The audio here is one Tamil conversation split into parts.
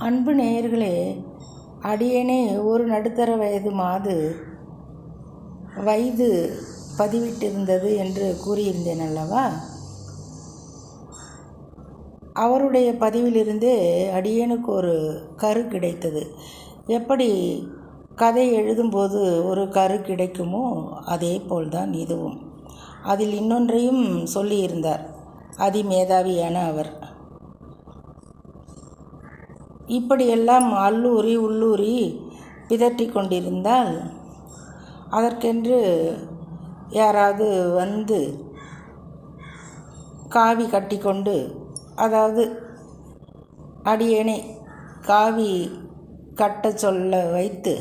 அன்பு நேயர்களே, அடியேனே ஒரு நடுத்தர வயது பதிவிட்டிருந்தது என்று கூறியிருந்தேன் அல்லவா? அவருடைய பதிவிலிருந்தே அடியேனுக்கு ஒரு கரு கிடைத்தது. எப்படி கதை எழுதும்போது ஒரு கரு கிடைக்குமோ அதே போல்தான் இதுவும். அதில் இன்னொன்றையும் சொல்லியிருந்தார் அதிமேதாவியான அவர். இப்படியெல்லாம் அல்லூரி உள்ளூரி பிதற்றி கொண்டிருந்தால் அதற்கென்று யாராவது வந்து காவி கட்டி கொண்டு, அதாவது அடியேனை காவி கட்ட சொல்ல வைத்து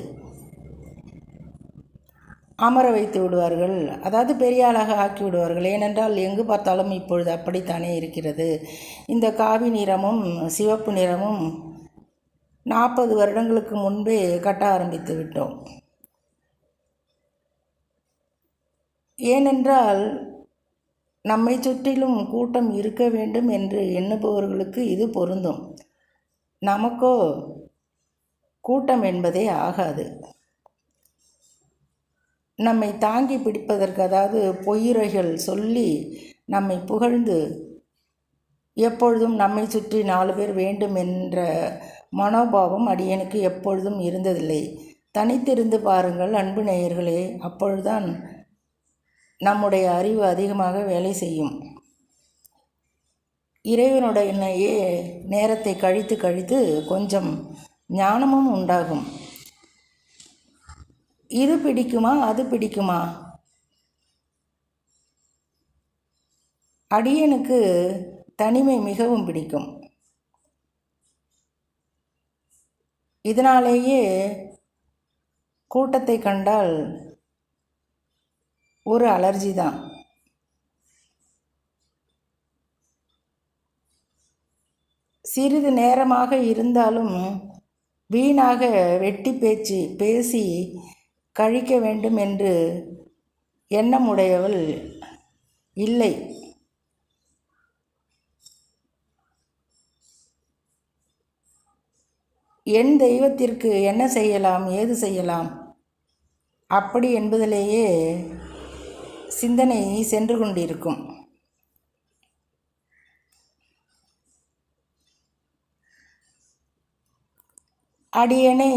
அமர வைத்து விடுவார்கள். அதாவது பெரிய ஆளாக ஆக்கி விடுவார்கள். ஏனென்றால் எங்கு பார்த்தாலும் இப்பொழுது அப்படித்தானே இருக்கிறது. இந்த காவி நிறமும் சிவப்பு நிறமும் 40 வருடங்களுக்கு முன்பே கட்ட ஆரம்பித்து விட்டோம். ஏனென்றால் நம்மை சுற்றிலும் கூட்டம் இருக்க வேண்டும் என்று எண்ணுபவர்களுக்கு இது பொருந்தும். நமக்கோ கூட்டம் என்பதே ஆகாது. நம்மை தாங்கி பிடிப்பதற்கு, அதாவது பொய்யுரைகள் சொல்லி நம்மை புகழ்ந்து எப்பொழுதும் நம்மை சுற்றி 4 பேர் வேண்டும் என்ற மனோபாவம் அடியனுக்கு எப்பொழுதும் இருந்ததில்லை. தனித்திருந்து பாருங்கள் அன்பு நேயர்களே, அப்பொழுதுதான் நம்முடைய அறிவு அதிகமாக வேலை செய்யும். இறைவனுடைய நேரத்தை கழித்து கழித்து கொஞ்சம் ஞானமும் உண்டாகும். இது பிடிக்குமா அது பிடிக்குமா? அடியனுக்கு தனிமை மிகவும் பிடிக்கும். இதனாலேயே கூட்டத்தை கண்டால் ஒரு அலர்ஜி தான். சிறிது நேரமாக இருந்தாலும் வீணாக வெட்டி பேச்சு பேசி கழிக்க வேண்டும் என்று எண்ணமுடையவள் இல்லை. என் தெய்வத்திற்கு என்ன செய்யலாம், ஏது செய்யலாம் அப்படி என்பதிலேயே சிந்தனை சென்று கொண்டிருக்கும். அடியனை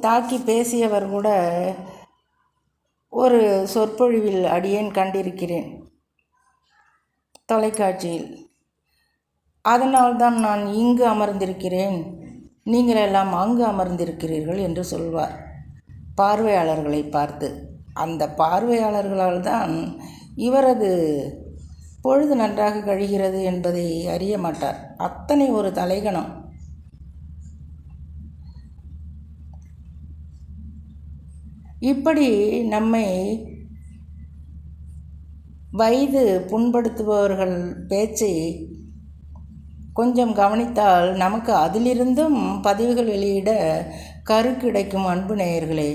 தாக்கி பேசியவர் கூட ஒரு சொற்பொழிவில் அடியேன் கண்டிருக்கிறேன் தொலைக்காட்சியில். அதனால்தான் நான் இங்கு அமர்ந்திருக்கிறேன், நீங்களெல்லாம் அங்கு அமர்ந்திருக்கிறீர்கள் என்று சொல்வார் பார்வையாளர்களை பார்த்து. அந்த பார்வையாளர்களால் தான் இவரது பொழுது நன்றாக கழிகிறது என்பதை அறிய மாட்டார். அத்தனை ஒரு தலைகணம். இப்படி நம்மை வயது புண்படுத்துபவர்கள் பேச்சை கொஞ்சம் கவனித்தால் நமக்கு அதிலிருந்தும் பதிவுகள் வெளியிட கரு கிடைக்கும் அன்பு நேயர்களே.